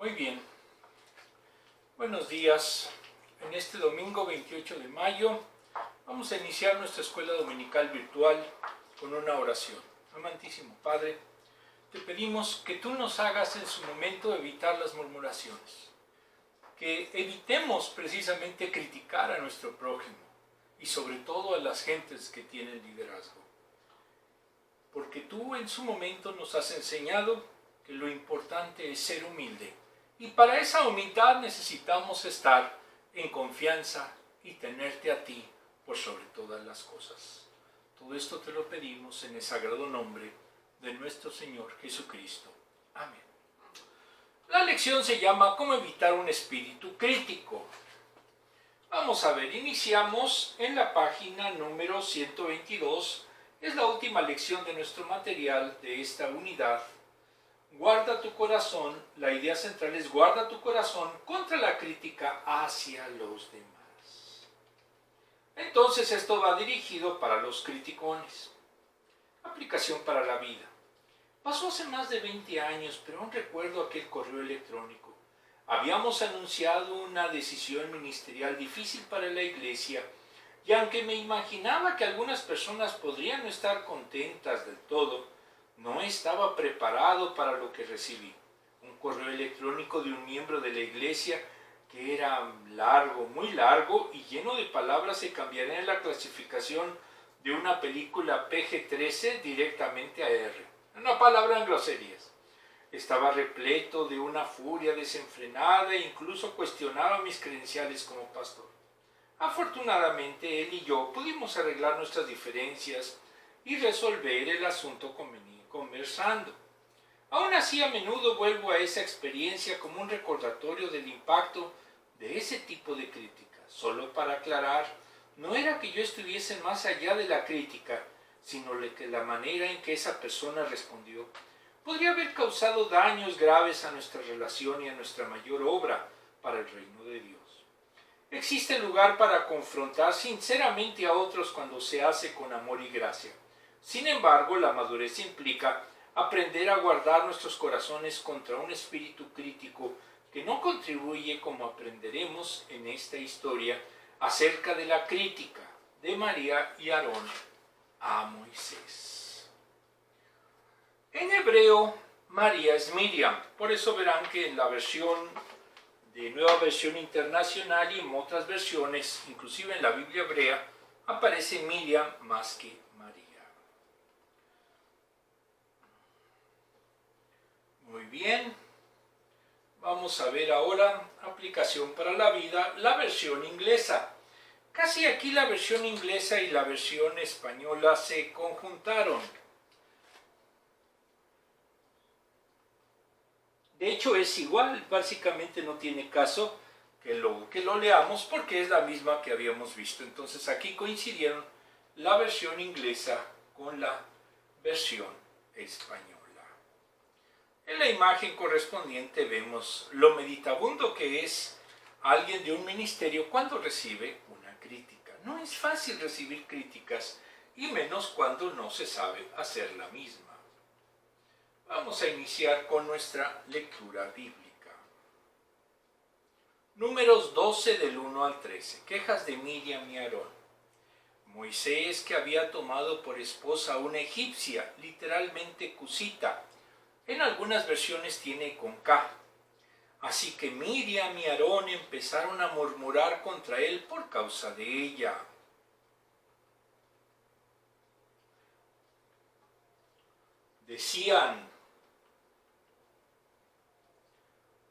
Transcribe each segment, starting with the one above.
Muy bien, buenos días. En este domingo 28 de mayo vamos a iniciar nuestra escuela dominical virtual con una oración. Amantísimo Padre, te pedimos que tú nos hagas en su momento evitar las murmuraciones, que evitemos precisamente criticar a nuestro prójimo y sobre todo a las gentes que tienen liderazgo, porque tú en su momento nos has enseñado que lo importante es ser humilde. Y para esa humildad necesitamos estar en confianza y tenerte a ti por sobre todas las cosas. Todo esto te lo pedimos en el sagrado nombre de nuestro Señor Jesucristo. Amén. La lección se llama ¿Cómo evitar un espíritu crítico? Vamos a ver, iniciamos en la página número 122. Es la última lección de nuestro material de esta unidad. Guarda tu corazón, la idea central es guarda tu corazón contra la crítica hacia los demás. Entonces esto va dirigido para los criticones. Aplicación para la vida. Pasó hace más de 20 años, pero aún recuerdo aquel correo electrónico. Habíamos anunciado una decisión ministerial difícil para la iglesia, y aunque me imaginaba que algunas personas podrían no estar contentas del todo, no estaba preparado para lo que recibí. Un correo electrónico de un miembro de la iglesia que era largo, muy largo y lleno de palabras que cambiarían en la clasificación de una película PG-13 directamente a R. Una palabra en groserías. Estaba repleto de una furia desenfrenada e incluso cuestionaba mis credenciales como pastor. Afortunadamente él y yo pudimos arreglar nuestras diferencias y resolver el asunto conversando. Aún así, a menudo vuelvo a esa experiencia como un recordatorio del impacto de ese tipo de crítica. Solo para aclarar, no era que yo estuviese más allá de la crítica, sino que la manera en que esa persona respondió podría haber causado daños graves a nuestra relación y a nuestra mayor obra para el reino de Dios. Existe lugar para confrontar sinceramente a otros cuando se hace con amor y gracia. Sin embargo, la madurez implica aprender a guardar nuestros corazones contra un espíritu crítico que no contribuye, como aprenderemos en esta historia, acerca de la crítica de María y Aarón a Moisés. En hebreo, María es Miriam, por eso verán que en la versión de Nueva Versión Internacional y en otras versiones, inclusive en la Biblia hebrea, aparece Miriam más que María. Muy bien, vamos a ver ahora aplicación para la vida, la versión inglesa. Casi aquí la versión inglesa y la versión española se conjuntaron. De hecho es igual, básicamente no tiene caso que lo leamos porque es la misma que habíamos visto. Entonces aquí coincidieron la versión inglesa con la versión española. En la imagen correspondiente vemos lo meditabundo que es alguien de un ministerio cuando recibe una crítica. No es fácil recibir críticas y menos cuando no se sabe hacer la misma. Vamos a iniciar con nuestra lectura bíblica. Números 12 del 1 al 13. Quejas de Miriam y Aarón. Moisés, que había tomado por esposa a una egipcia, literalmente cusita. En algunas versiones tiene con K. Así que Miriam y Aarón empezaron a murmurar contra él por causa de ella. Decían: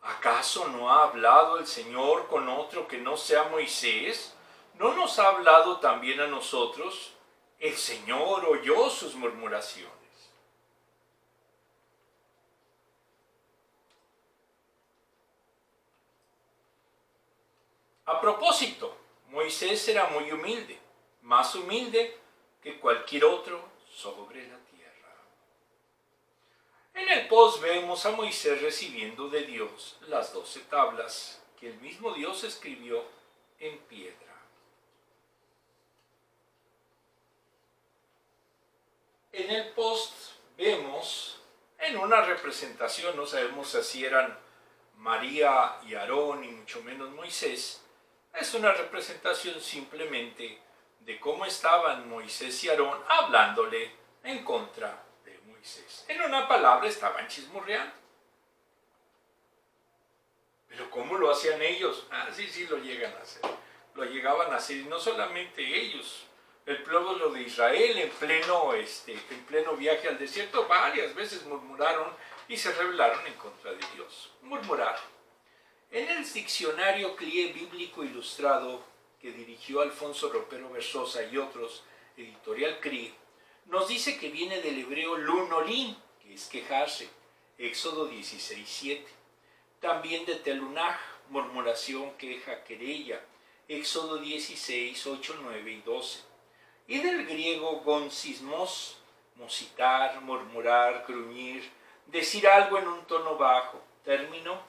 ¿acaso no ha hablado el Señor con otro que no sea Moisés? ¿No nos ha hablado también a nosotros? El Señor oyó sus murmuraciones. A propósito, Moisés era muy humilde, más humilde que cualquier otro sobre la tierra. En el post vemos a Moisés recibiendo de Dios las 12 tablas que el mismo Dios escribió en piedra. En el post vemos en una representación, no sabemos si eran María y Aarón y mucho menos Moisés, es una representación simplemente de cómo estaban Moisés y Aarón hablándole en contra de Moisés. En una palabra, estaban chismorreando. Pero ¿cómo lo hacían ellos? Sí, lo llegan a hacer. Lo llegaban a hacer, y no solamente ellos. El pueblo de Israel en pleno viaje al desierto varias veces murmuraron y se rebelaron en contra de Dios. Murmurar. En el diccionario CLIE Bíblico Ilustrado que dirigió Alfonso Ropero Versosa y otros, editorial CRI, nos dice que viene del hebreo lunolín, que es quejarse, Éxodo 16:7. También de telunaj, murmuración, queja, querella, Éxodo 16, 8, 9 y 12. Y del griego goncismos, musitar, murmurar, gruñir, decir algo en un tono bajo, término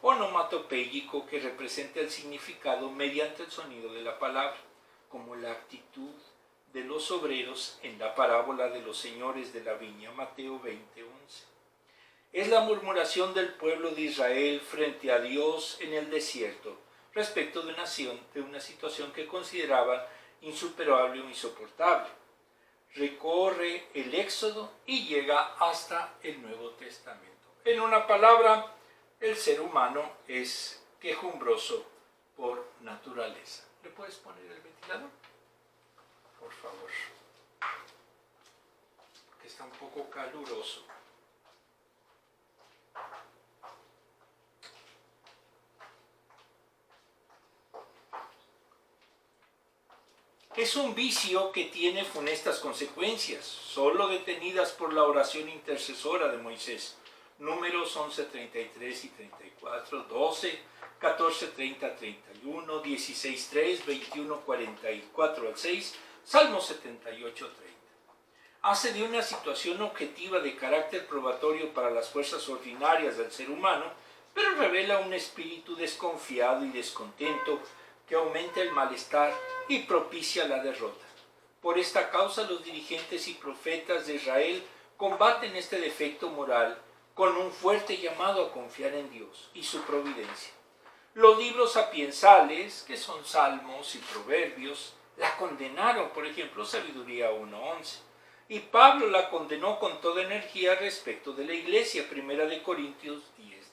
onomatopéyico que representa el significado mediante el sonido de la palabra, como la actitud de los obreros en la parábola de los señores de la viña, Mateo 20:11. Es la murmuración del pueblo de Israel frente a Dios en el desierto, respecto de una situación que consideraban insuperable o insoportable. Recorre el Éxodo y llega hasta el Nuevo Testamento. En una palabra, el ser humano es quejumbroso por naturaleza. ¿Le puedes poner el ventilador? Por favor. Porque está un poco caluroso. Es un vicio que tiene funestas consecuencias, solo detenidas por la oración intercesora de Moisés. Números 11, 33 y 34, 12, 14, 30, 31, 16, 3, 21, 44 al 6, Salmo 78, 30. Hace de una situación objetiva de carácter probatorio para las fuerzas ordinarias del ser humano, pero revela un espíritu desconfiado y descontento que aumenta el malestar y propicia la derrota. Por esta causa los dirigentes y profetas de Israel combaten este defecto moral con un fuerte llamado a confiar en Dios y su providencia. Los libros sapiensales, que son Salmos y Proverbios, la condenaron, por ejemplo, Sabiduría 1:11. Y Pablo la condenó con toda energía respecto de la iglesia, 1 Corintios 10:10.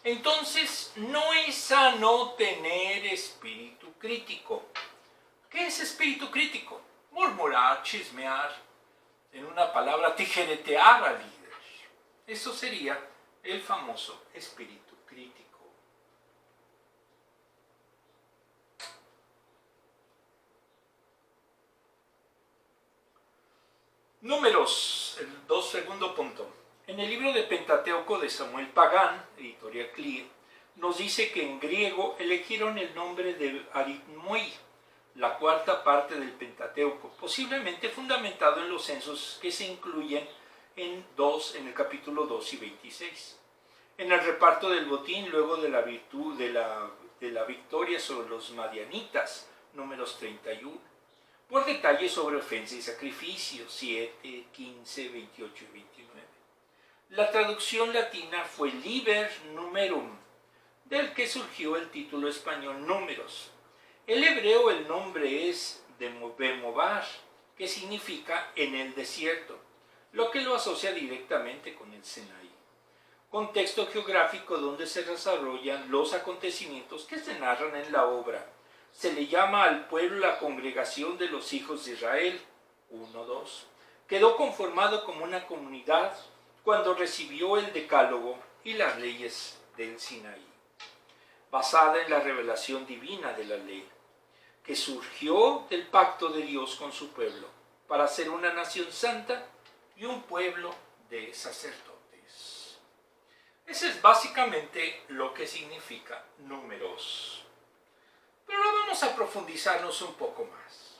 Entonces, no es sano tener espíritu crítico. ¿Qué es espíritu crítico? Murmurar, chismear, en una palabra, tijeretear al líder. Eso sería el famoso espíritu crítico. Números, el segundo punto. En el libro de Pentateuco de Samuel Pagán, editorial CLIE, nos dice que en griego eligieron el nombre de aritmoi, la cuarta parte del Pentateuco, posiblemente fundamentado en los censos que se incluyen en el capítulo 2 y 26. En el reparto del botín, luego de la victoria sobre los madianitas, números 31. Por detalles sobre ofensa y sacrificio, 7, 15, 28 y 29. La traducción latina fue Liber Numerum, del que surgió el título español Números. El hebreo el nombre es Bemobar, que significa en el desierto, lo que lo asocia directamente con el Sinaí, contexto geográfico donde se desarrollan los acontecimientos que se narran en la obra. Se le llama al pueblo la congregación de los hijos de Israel, 1:2. Quedó conformado como una comunidad cuando recibió el Decálogo y las leyes del Sinaí, basada en la revelación divina de la ley, que surgió del pacto de Dios con su pueblo, para ser una nación santa y un pueblo de sacerdotes. Ese es básicamente lo que significa Números. Pero ahora vamos a profundizarnos un poco más.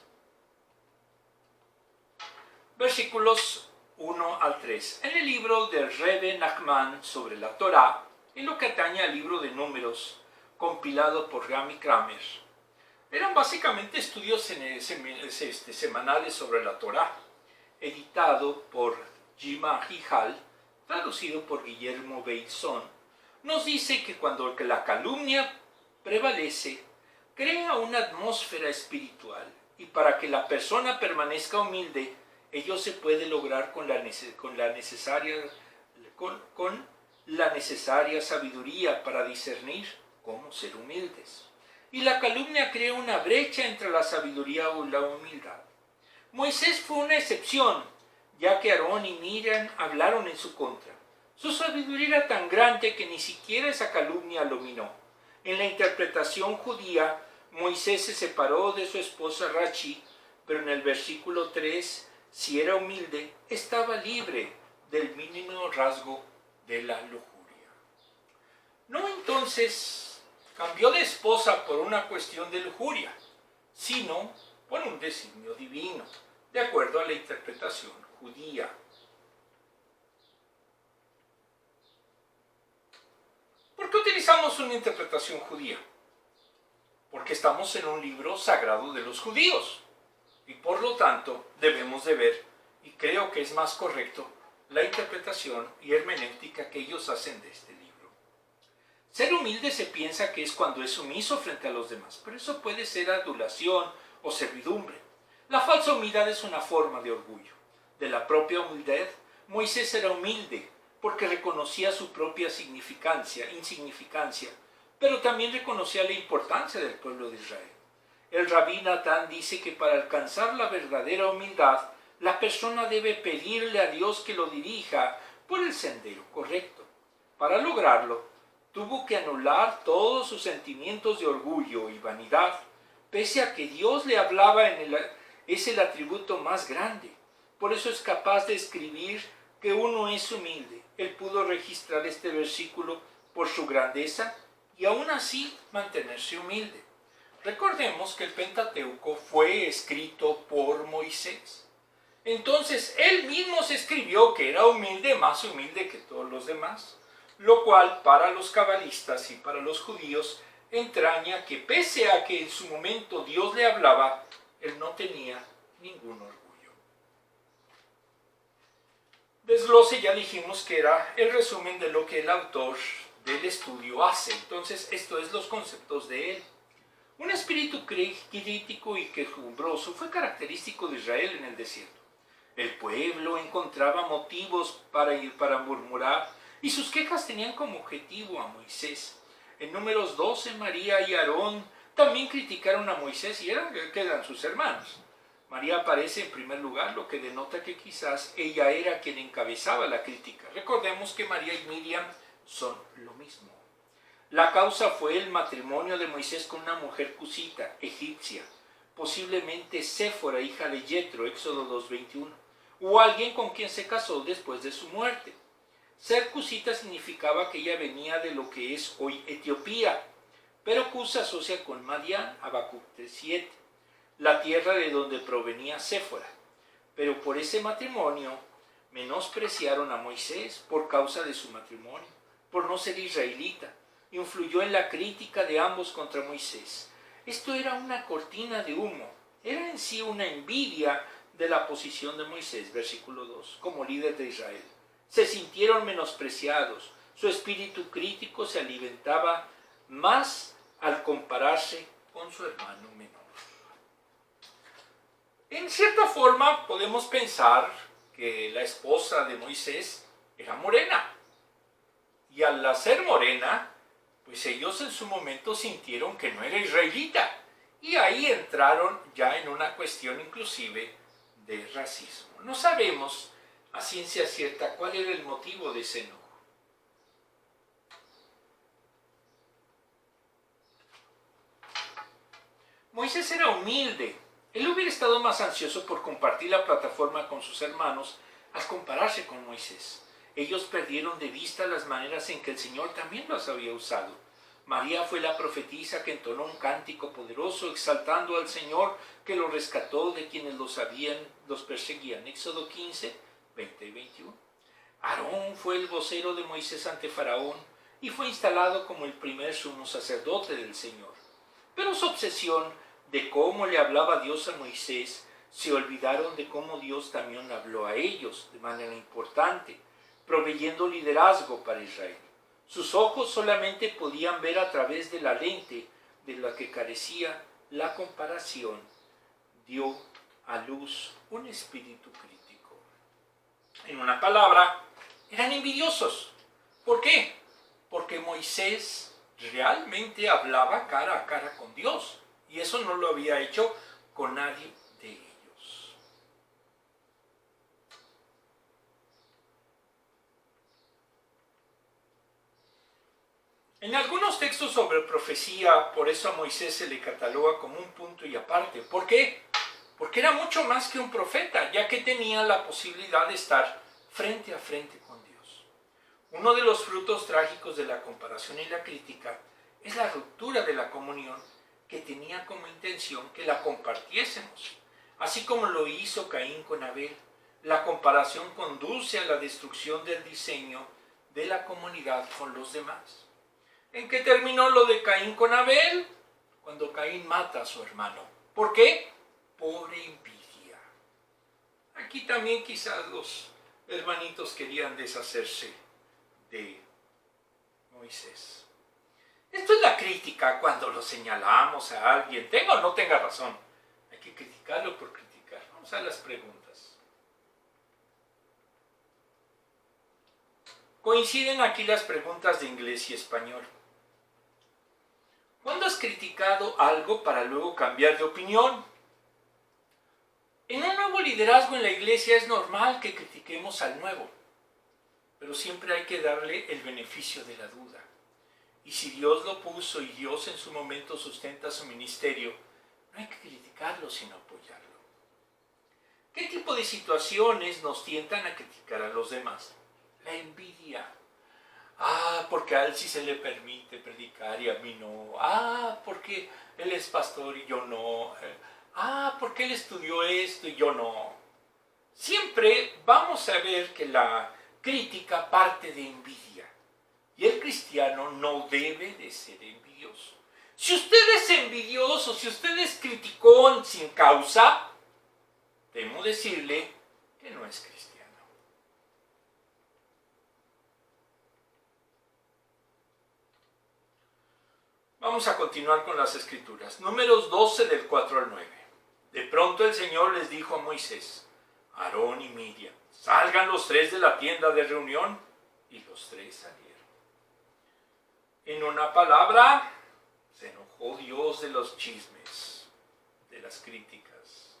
Versículos 1 al 3. En el libro de Rebbe Nachman sobre la Torá, en lo que atañe al libro de Números, compilado por Rami Kramer, eran básicamente estudios semanales sobre la Torá, editado por Jima Hijal, traducido por Guillermo Beizón, nos dice que cuando la calumnia prevalece, crea una atmósfera espiritual, y para que la persona permanezca humilde, ello se puede lograr con la necesaria sabiduría para discernir cómo ser humildes. Y la calumnia crea una brecha entre la sabiduría y la humildad. Moisés fue una excepción, ya que Aarón y Miriam hablaron en su contra. Su sabiduría era tan grande que ni siquiera esa calumnia lo minó. En la interpretación judía, Moisés se separó de su esposa Rachi, pero en el versículo 3, si era humilde, estaba libre del mínimo rasgo de la lujuria. No entonces cambió de esposa por una cuestión de lujuria, sino por un designio divino, de acuerdo a la interpretación judía. ¿Por qué utilizamos una interpretación judía? Porque estamos en un libro sagrado de los judíos, y por lo tanto debemos de ver, y creo que es más correcto, la interpretación y hermenéutica que ellos hacen de este libro. Ser humilde se piensa que es cuando es sumiso frente a los demás, pero eso puede ser adulación o servidumbre. La falsa humildad es una forma de orgullo. De la propia humildad, Moisés era humilde porque reconocía su propia insignificancia, pero también reconocía la importancia del pueblo de Israel. El Rabí Natán dice que para alcanzar la verdadera humildad, la persona debe pedirle a Dios que lo dirija por el sendero correcto. Para lograrlo, tuvo que anular todos sus sentimientos de orgullo y vanidad, pese a que Dios le hablaba es el atributo más grande. Por eso es capaz de escribir que uno es humilde. Él pudo registrar este versículo por su grandeza y aún así mantenerse humilde. Recordemos que el Pentateuco fue escrito por Moisés. Entonces él mismo se escribió que era humilde, más humilde que todos los demás, lo cual para los cabalistas y para los judíos entraña que pese a que en su momento Dios le hablaba, él no tenía ningún orgullo. Desglose ya dijimos que era el resumen de lo que el autor del estudio hace. Entonces, esto es los conceptos de él. Un espíritu crítico y quejumbroso fue característico de Israel en el desierto. El pueblo encontraba motivos para murmurar y sus quejas tenían como objetivo a Moisés. En Números 12, María y Aarón también criticaron a Moisés y eran sus hermanos. María aparece en primer lugar, lo que denota que quizás ella era quien encabezaba la crítica. Recordemos que María y Miriam son lo mismo. La causa fue el matrimonio de Moisés con una mujer cusita, egipcia, posiblemente Séfora, hija de Yetro, Éxodo 2:21, o alguien con quien se casó después de su muerte. Ser cusita significaba que ella venía de lo que es hoy Etiopía, pero Cus se asocia con Madián, Habacuc 3:7, la tierra de donde provenía Séfora. Pero por ese matrimonio menospreciaron a Moisés por causa de su matrimonio, por no ser israelita. Influyó en la crítica de ambos contra Moisés. Esto era una cortina de humo, era en sí una envidia de la posición de Moisés, versículo 2, como líder de Israel. Se sintieron menospreciados, su espíritu crítico se alimentaba más al compararse con su hermano menor. En cierta forma podemos pensar que la esposa de Moisés era morena, y al ser morena, pues ellos en su momento sintieron que no era israelita, y ahí entraron ya en una cuestión inclusive de racismo. No sabemos a ciencia cierta cuál era el motivo de ese enojo. Moisés era humilde. Él hubiera estado más ansioso por compartir la plataforma con sus hermanos al compararse con Moisés. Ellos perdieron de vista las maneras en que el Señor también los había usado. María fue la profetisa que entonó un cántico poderoso exaltando al Señor que lo rescató de quienes los perseguían. Éxodo 15, 20 y 21. Aarón fue el vocero de Moisés ante Faraón y fue instalado como el primer sumo sacerdote del Señor. Pero su obsesión de cómo le hablaba Dios a Moisés, se olvidaron de cómo Dios también habló a ellos de manera importante, proveyendo liderazgo para Israel. Sus ojos solamente podían ver a través de la lente de la que carecía la comparación. Dio a luz un espíritu crítico. En una palabra, eran envidiosos. ¿Por qué? Porque Moisés realmente hablaba cara a cara con Dios. Y eso no lo había hecho con nadie de ellos. En algunos textos sobre profecía, por eso a Moisés se le cataloga como un punto y aparte. ¿Por qué? Porque era mucho más que un profeta, ya que tenía la posibilidad de estar frente a frente con Dios. Uno de los frutos trágicos de la comparación y la crítica es la ruptura de la comunión que tenía como intención que la compartiésemos, así como lo hizo Caín con Abel. La comparación conduce a la destrucción del diseño de la comunidad con los demás. ¿En qué terminó lo de Caín con Abel? Cuando Caín mata a su hermano. ¿Por qué? Por envidia. Aquí también quizás los hermanitos querían deshacerse de Moisés. Esto es la crítica cuando lo señalamos a alguien, tenga o no tenga razón. Hay que criticarlo por criticar. Vamos a las preguntas. Coinciden aquí las preguntas de inglés y español. ¿Cuándo has criticado algo para luego cambiar de opinión? En un nuevo liderazgo en la iglesia es normal que critiquemos al nuevo, pero siempre hay que darle el beneficio de la duda. Y si Dios lo puso y Dios en su momento sustenta su ministerio, no hay que criticarlo sino apoyarlo. ¿Qué tipo de situaciones nos tientan a criticar a los demás? La envidia. Porque a él sí se le permite predicar y a mí no. Porque él es pastor y yo no. Porque él estudió esto y yo no. Siempre vamos a ver que la crítica parte de envidia. Y el cristiano no debe de ser envidioso. Si usted es envidioso, si usted es criticón sin causa, temo decirle que no es cristiano. Vamos a continuar con las escrituras. Números 12 del 4 al 9. De pronto el Señor les dijo a Moisés, Aarón y Miriam, salgan los tres de la tienda de reunión, y los tres salieron. En una palabra, se enojó Dios de los chismes, de las críticas.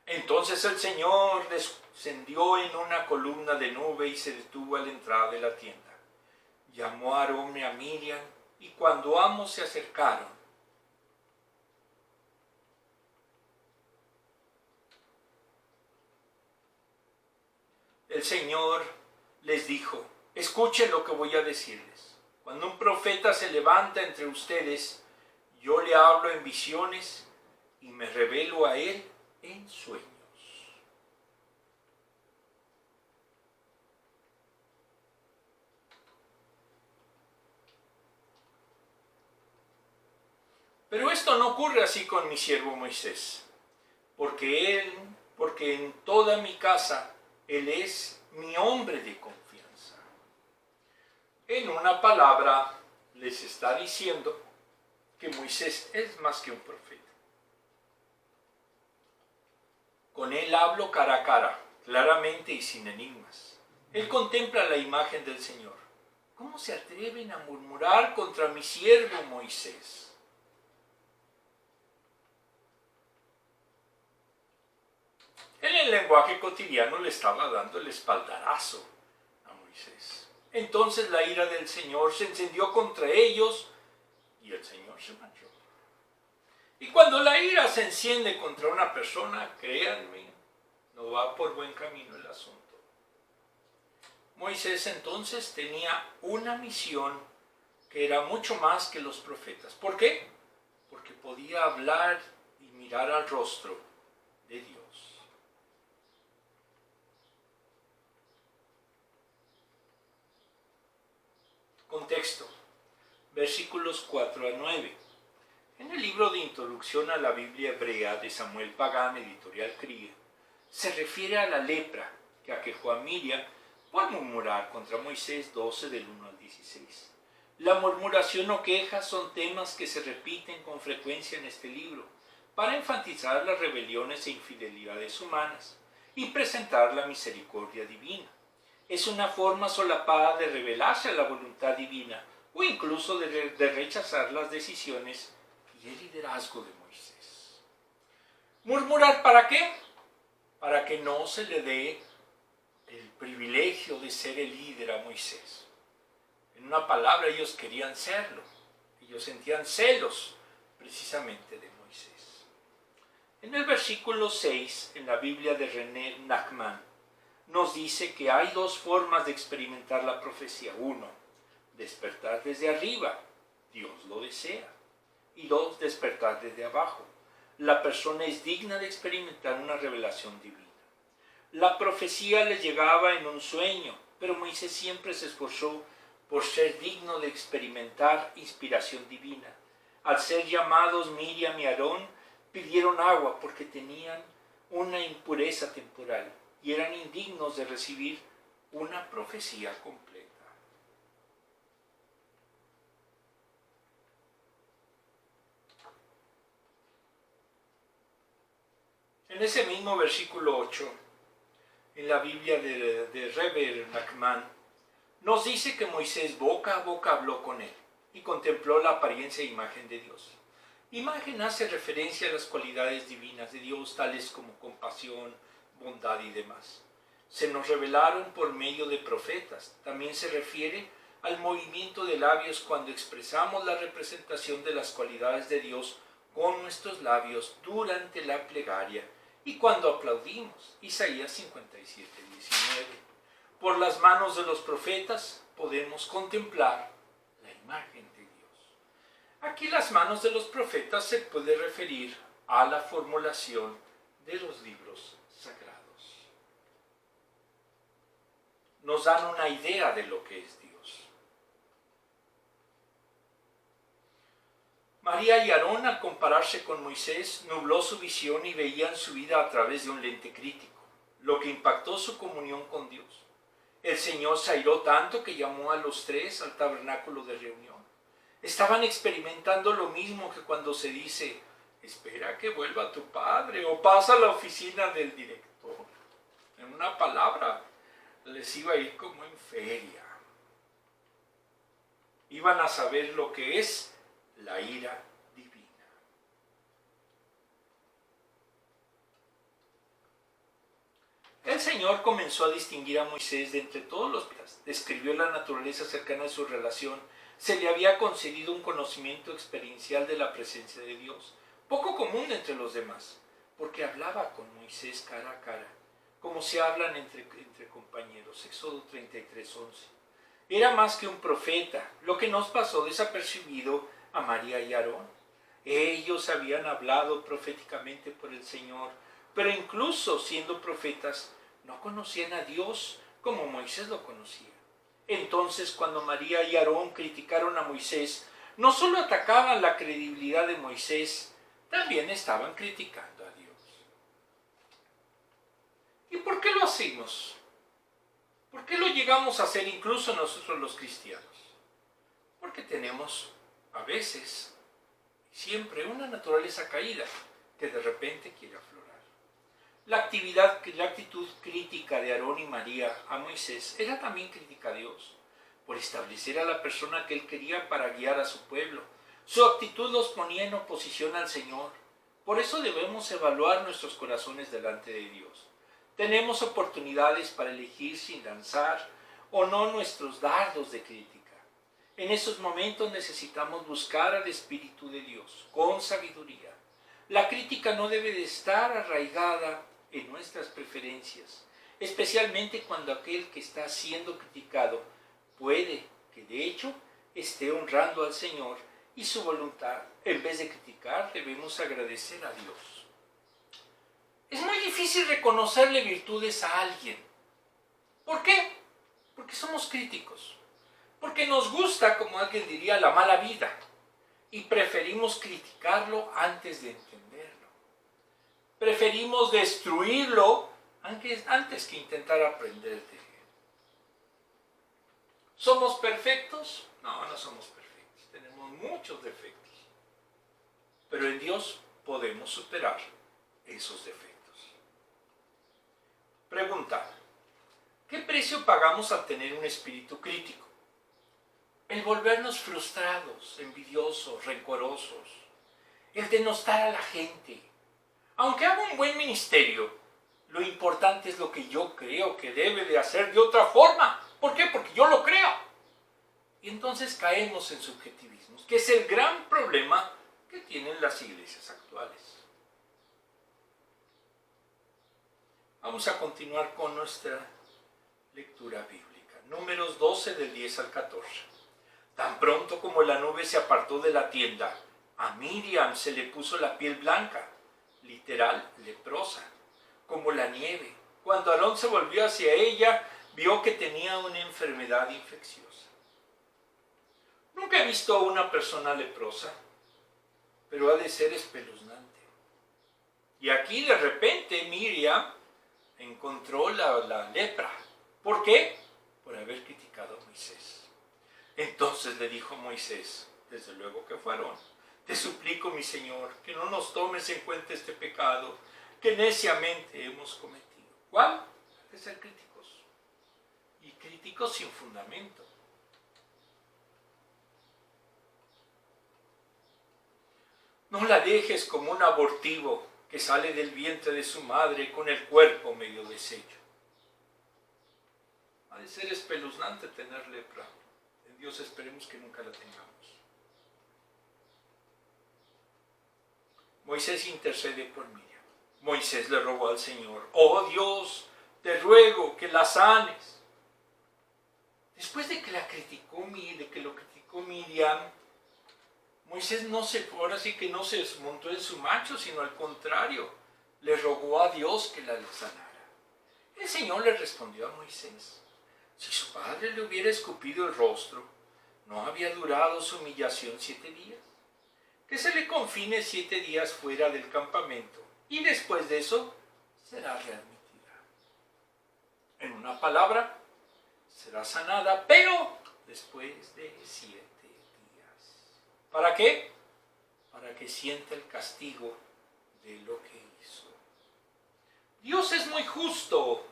Entonces el Señor descendió en una columna de nube y se detuvo a la entrada de la tienda. Llamó a Aarón y a Miriam, y cuando ambos se acercaron, el Señor les dijo, escuchen lo que voy a decirles. Cuando un profeta se levanta entre ustedes, yo le hablo en visiones y me revelo a él en sueños. Pero esto no ocurre así con mi siervo Moisés, porque en toda mi casa, él es mi hombre de confianza. En una palabra, les está diciendo que Moisés es más que un profeta. Con él hablo cara a cara, claramente y sin enigmas. Él contempla la imagen del Señor. ¿Cómo se atreven a murmurar contra mi siervo Moisés? En el lenguaje cotidiano le estaba dando el espaldarazo a Moisés. Entonces la ira del Señor se encendió contra ellos y el Señor se marchó. Y cuando la ira se enciende contra una persona, créanme, no va por buen camino el asunto. Moisés entonces tenía una misión que era mucho más que los profetas. ¿Por qué? Porque podía hablar y mirar al rostro de Dios. Contexto, versículos 4 a 9. En el libro de Introducción a la Biblia Hebrea de Samuel Pagán, editorial Krieg, se refiere a la lepra que aquejó a Miriam por murmurar contra Moisés 12 del 1 al 16. La murmuración o queja son temas que se repiten con frecuencia en este libro para enfatizar las rebeliones e infidelidades humanas y presentar la misericordia divina. Es una forma solapada de rebelarse a la voluntad divina o incluso de rechazar las decisiones y el liderazgo de Moisés. ¿Murmurar para qué? Para que no se le dé el privilegio de ser el líder a Moisés. En una palabra, ellos querían serlo. Ellos sentían celos precisamente de Moisés. En el versículo 6, en la Biblia de René Nachman, nos dice que hay dos formas de experimentar la profecía. Uno, despertar desde arriba, Dios lo desea. Y dos, despertar desde abajo. La persona es digna de experimentar una revelación divina. La profecía le llegaba en un sueño, pero Moisés siempre se esforzó por ser digno de experimentar inspiración divina. Al ser llamados Miriam y Aarón, pidieron agua porque tenían una impureza temporal y eran indignos de recibir una profecía completa. En ese mismo versículo 8, en la Biblia de Rebbe Nachman, nos dice que Moisés boca a boca habló con él y contempló la apariencia e imagen de Dios. Imagen hace referencia a las cualidades divinas de Dios, tales como compasión, bondad y demás. Se nos revelaron por medio de profetas. También se refiere al movimiento de labios cuando expresamos la representación de las cualidades de Dios con nuestros labios durante la plegaria y cuando aplaudimos. Isaías 57, 19. Por las manos de los profetas podemos contemplar la imagen de Dios. Aquí las manos de los profetas se puede referir a la formulación de los libros sagrados. Nos dan una idea de lo que es Dios. María y Aarón, al compararse con Moisés, nubló su visión y veían su vida a través de un lente crítico, lo que impactó su comunión con Dios. El Señor se airó tanto que llamó a los tres al tabernáculo de reunión. Estaban experimentando lo mismo que cuando se dice, espera que vuelva tu padre o pasa a la oficina del director. En una palabra, les iba a ir como en feria. Iban a saber lo que es la ira divina. El Señor comenzó a distinguir a Moisés de entre todos los profetas. Describió la naturaleza cercana de su relación. Se le había concedido un conocimiento experiencial de la presencia de Dios, poco común entre los demás, porque hablaba con Moisés cara a cara, como se hablan entre compañeros. Éxodo 33:11. Era más que un profeta, lo que nos pasó desapercibido a María y Aarón. Ellos habían hablado proféticamente por el Señor, pero incluso siendo profetas, no conocían a Dios como Moisés lo conocía. Entonces, cuando María y Aarón criticaron a Moisés, no solo atacaban la credibilidad de Moisés, también estaban criticando a Dios. ¿Y por qué lo hacemos? ¿Por qué lo llegamos a hacer incluso nosotros los cristianos? Porque tenemos a veces, siempre, una naturaleza caída que de repente quiere aflorar. La actitud crítica de Aarón y María a Moisés era también crítica a Dios, por establecer a la persona que él quería para guiar a su pueblo. Su actitud los ponía en oposición al Señor. Por eso debemos evaluar nuestros corazones delante de Dios. Tenemos oportunidades para elegir sin lanzar o no nuestros dardos de crítica. En esos momentos necesitamos buscar al Espíritu de Dios con sabiduría. La crítica no debe de estar arraigada en nuestras preferencias, especialmente cuando aquel que está siendo criticado puede que de hecho esté honrando al Señor y su voluntad. En vez de criticar, debemos agradecer a Dios. Es muy difícil reconocerle virtudes a alguien. ¿Por qué? Porque somos críticos. Porque nos gusta, como alguien diría, la mala vida. Y preferimos criticarlo antes de entenderlo. Preferimos destruirlo antes que intentar aprender de él. ¿Somos perfectos? No, no somos perfectos. Tenemos muchos defectos. Pero en Dios podemos superar esos defectos. Pregunta: ¿qué precio pagamos al tener un espíritu crítico? El volvernos frustrados, envidiosos, rencorosos, el denostar a la gente. Aunque haga un buen ministerio, lo importante es lo que yo creo que debe de hacer de otra forma. ¿Por qué? Porque yo lo creo. Y entonces caemos en subjetivismos, que es el gran problema que tienen las iglesias actuales. Vamos a continuar con nuestra lectura bíblica. Números 12 del 10 al 14. Tan pronto como la nube se apartó de la tienda, a Miriam se le puso la piel blanca, literal, leprosa, como la nieve. Cuando Aarón se volvió hacia ella, vio que tenía una enfermedad infecciosa. Nunca he visto a una persona leprosa, pero ha de ser espeluznante. Y aquí de repente Miriam encontró la lepra. ¿Por qué? Por haber criticado a Moisés. Entonces le dijo Moisés, desde luego que fue Aarón: te suplico, mi Señor, que no nos tomes en cuenta este pecado que neciamente hemos cometido. ¿Cuál? De ser críticos. Y críticos sin fundamento. No la dejes como un abortivo que sale del vientre de su madre con el cuerpo medio deshecho. Ha de ser espeluznante tener lepra. En Dios esperemos que nunca la tengamos. Moisés intercede por Miriam. Moisés le rogó al Señor: oh Dios, te ruego que la sanes. Después de que lo criticó Miriam, Moisés ahora sí que no se desmontó en su macho, sino al contrario, le rogó a Dios que la sanara. El Señor le respondió a Moisés: si su padre le hubiera escupido el rostro, ¿no había durado su humillación 7 días? Que se le confine 7 días fuera del campamento, y después de eso será readmitida. En una palabra, será sanada, pero después de 7 días. ¿Para qué? Para que sienta el castigo de lo que hizo. Dios es muy justo.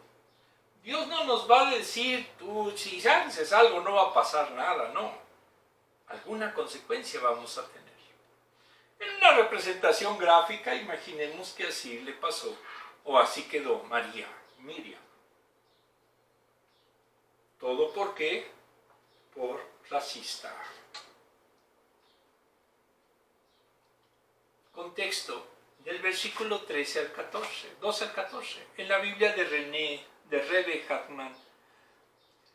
Dios no nos va a decir: tú, si haces algo no va a pasar nada. No. Alguna consecuencia vamos a tener. En una representación gráfica, imaginemos que así le pasó, o así quedó Miriam. ¿Todo por qué? Por racista. Contexto del versículo 13 al 14, 12 al 14. En la Biblia de Rebe Hartman: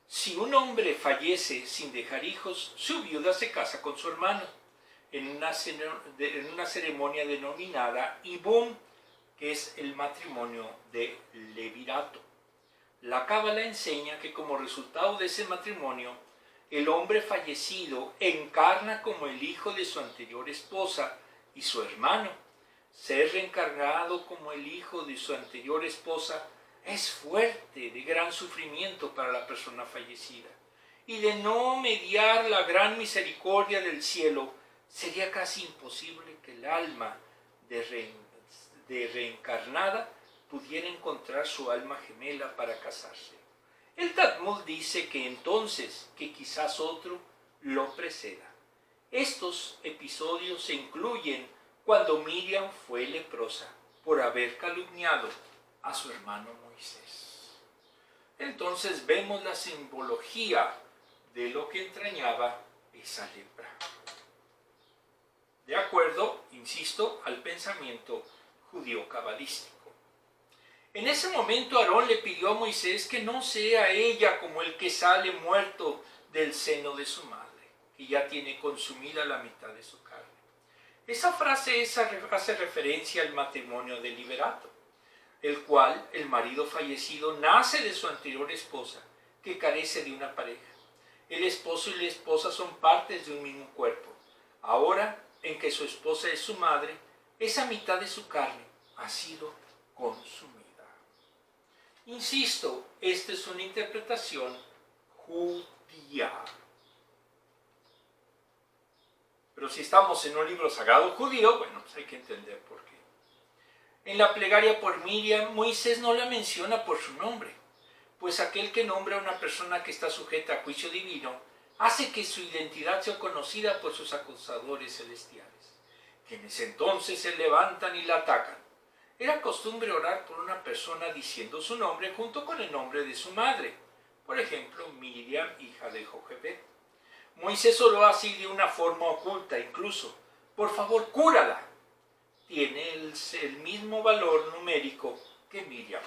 si un hombre fallece sin dejar hijos, su viuda se casa con su hermano en una ceremonia denominada Ibum, que es el matrimonio de levirato. La Cábala enseña que como resultado de ese matrimonio, el hombre fallecido encarna como el hijo de su anterior esposa y su hermano. Ser reencarnado como el hijo de su anterior esposa es fuerte, de gran sufrimiento para la persona fallecida. Y de no mediar la gran misericordia del cielo, sería casi imposible que el alma de reencarnada pudiera encontrar su alma gemela para casarse. El Talmud dice que entonces, que quizás otro lo preceda. Estos episodios se incluyen cuando Miriam fue leprosa por haber calumniado a su hermano Moisés. Entonces vemos la simbología de lo que entrañaba esa lepra. De acuerdo, insisto, al pensamiento judío cabalístico. En ese momento Aarón le pidió a Moisés que no sea ella como el que sale muerto del seno de su madre, que ya tiene consumida la mitad de su carne. Esa frase hace referencia al matrimonio de liberato, el cual el marido fallecido nace de su anterior esposa, que carece de una pareja. El esposo y la esposa son partes de un mismo cuerpo. Ahora, en que su esposa es su madre, esa mitad de su carne ha sido consumida. Insisto, esta es una interpretación judía. judía. Pero si estamos en un libro sagrado judío, bueno, pues hay que entender por qué. En la plegaria por Miriam, Moisés no la menciona por su nombre, pues aquel que nombra a una persona que está sujeta a juicio divino hace que su identidad sea conocida por sus acusadores celestiales, quienes entonces se levantan y la atacan. Era costumbre orar por una persona diciendo su nombre junto con el nombre de su madre, por ejemplo, Miriam, hija de Jochebed. Moisés oró así de una forma oculta, incluso, por favor, cúrala. Tiene el mismo valor numérico que Miriam.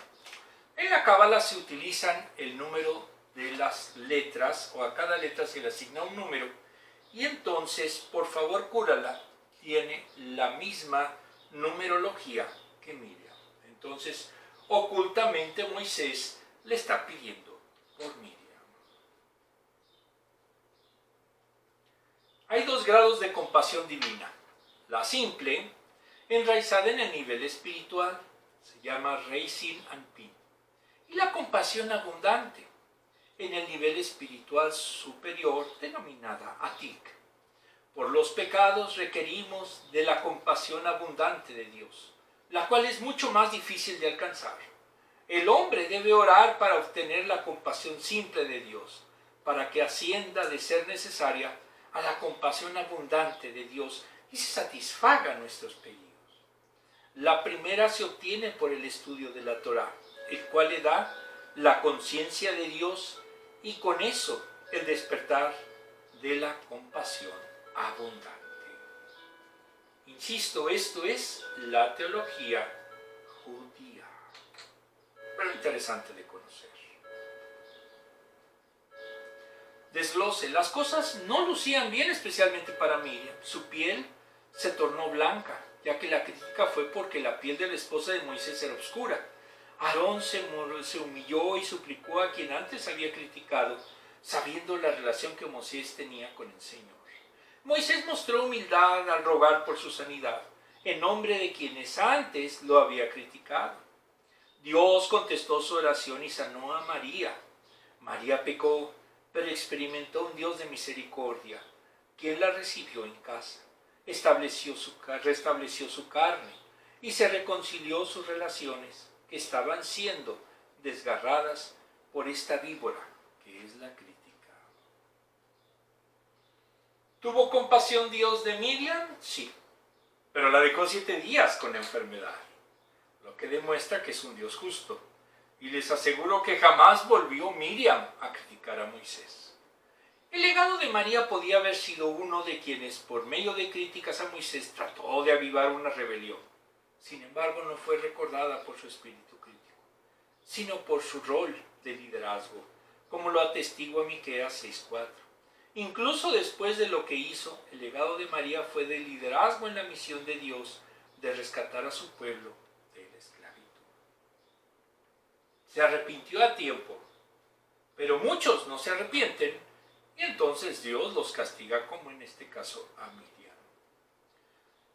En la Cábala se utilizan el número de las letras, o a cada letra se le asigna un número, y entonces, por favor, cúrala, tiene la misma numerología que Miriam. Entonces, ocultamente Moisés le está pidiendo por Miriam. Hay dos grados de compasión divina. La simple, enraizada en el nivel espiritual, se llama Reisin Anpin. Y la compasión abundante, en el nivel espiritual superior, denominada Atik. Por los pecados requerimos de la compasión abundante de Dios, la cual es mucho más difícil de alcanzar. El hombre debe orar para obtener la compasión simple de Dios, para que ascienda de ser necesaria a la compasión abundante de Dios y se satisfaga nuestros pedidos. La primera se obtiene por el estudio de la Torá, el cual le da la conciencia de Dios y con eso el despertar de la compasión abundante. Insisto, esto es la teología judía, pero interesante de conocer. Desglose. Las cosas no lucían bien, especialmente para Miriam. Su piel se tornó blanca, ya que la crítica fue porque la piel de la esposa de Moisés era oscura. Aarón se humilló y suplicó a quien antes había criticado, sabiendo la relación que Moisés tenía con el Señor. Moisés mostró humildad al rogar por su sanidad, en nombre de quienes antes lo había criticado. Dios contestó su oración y sanó a María. María pecó, pero experimentó un Dios de misericordia, quien la recibió en casa, restableció su carne y se reconcilió sus relaciones que estaban siendo desgarradas por esta víbora que es la crítica. ¿Tuvo compasión Dios de Miriam? Sí, pero la dejó 7 días con enfermedad, lo que demuestra que es un Dios justo. Y les aseguro que jamás volvió Miriam a criticar a Moisés. El legado de María podía haber sido uno de quienes, por medio de críticas a Moisés, trató de avivar una rebelión. Sin embargo, no fue recordada por su espíritu crítico, sino por su rol de liderazgo, como lo atestigua Miqueas 6:4. Incluso después de lo que hizo, el legado de María fue de liderazgo en la misión de Dios de rescatar a su pueblo de la esclavitud. Se arrepintió a tiempo, pero muchos no se arrepienten y entonces Dios los castiga, como en este caso a Miriam.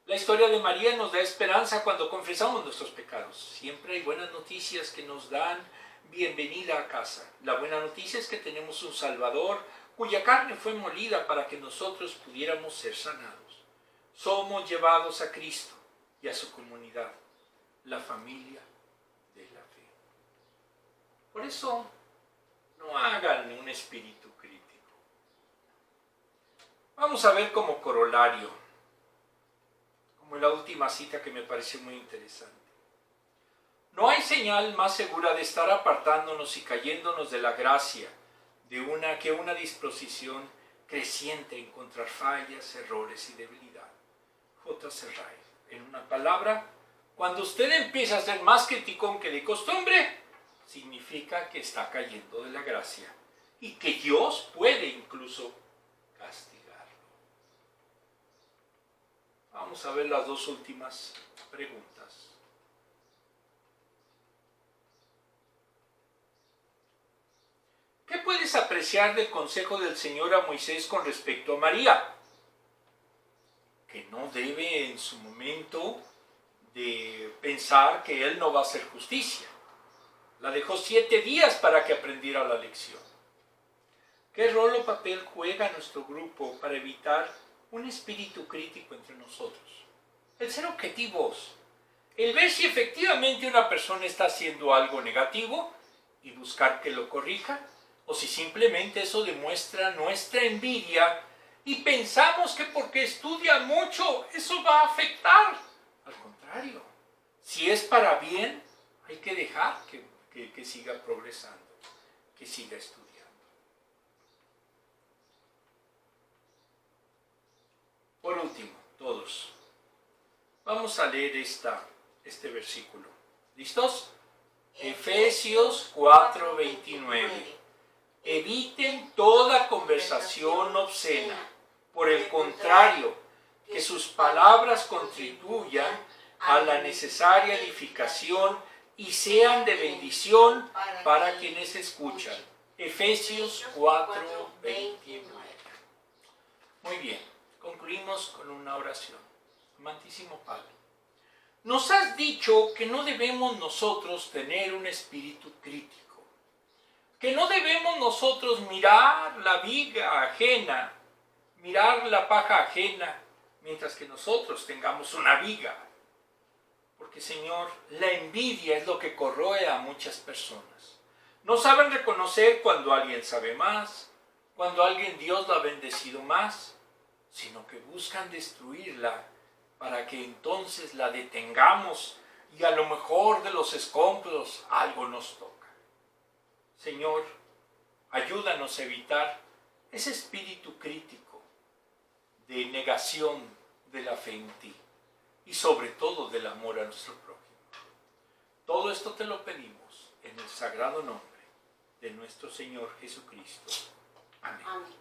La historia de María nos da esperanza cuando confesamos nuestros pecados. Siempre hay buenas noticias que nos dan bienvenida a casa. La buena noticia es que tenemos un Salvador cuya carne fue molida para que nosotros pudiéramos ser sanados. Somos llevados a Cristo y a su comunidad, la familia de la fe. Por eso, no hagan un espíritu crítico. Vamos a ver como corolario, como en la última cita que me pareció muy interesante. No hay señal más segura de estar apartándonos y cayéndonos de la gracia que una disposición creciente a encontrar fallas, errores y debilidad. J.C. Ryle. En una palabra, cuando usted empieza a ser más criticón que de costumbre, significa que está cayendo de la gracia y que Dios puede incluso castigarlo. Vamos a ver las dos últimas preguntas. ¿Qué puedes apreciar del consejo del Señor a Moisés con respecto a María? Que no debe en su momento de pensar que él no va a hacer justicia. La dejó 7 días para que aprendiera la lección. ¿Qué rol o papel juega nuestro grupo para evitar un espíritu crítico entre nosotros? El ser objetivos, el ver si efectivamente una persona está haciendo algo negativo y buscar que lo corrija, o si simplemente eso demuestra nuestra envidia y pensamos que porque estudia mucho eso va a afectar. Al contrario, si es para bien, hay que dejar que siga progresando, que siga estudiando. Por último, todos, vamos a leer este versículo. ¿Listos? Efesios 4:29. Eviten toda conversación obscena. Por el contrario, que sus palabras contribuyan a la necesaria edificación y sean de bendición para quienes escuchan. Efesios 4:29. Muy bien, concluimos con una oración. Amantísimo Padre, nos has dicho que no debemos nosotros tener un espíritu crítico, que no debemos nosotros mirar la viga ajena, mirar la paja ajena, mientras que nosotros tengamos una viga. Porque, Señor, la envidia es lo que corroe a muchas personas. No saben reconocer cuando alguien sabe más, cuando alguien Dios lo ha bendecido más, sino que buscan destruirla para que entonces la detengamos y a lo mejor de los escombros algo nos toca. Señor, ayúdanos a evitar ese espíritu crítico de negación de la fe en ti y sobre todo del amor a nuestro prójimo. Todo esto te lo pedimos en el sagrado nombre de nuestro Señor Jesucristo. Amén. Amén.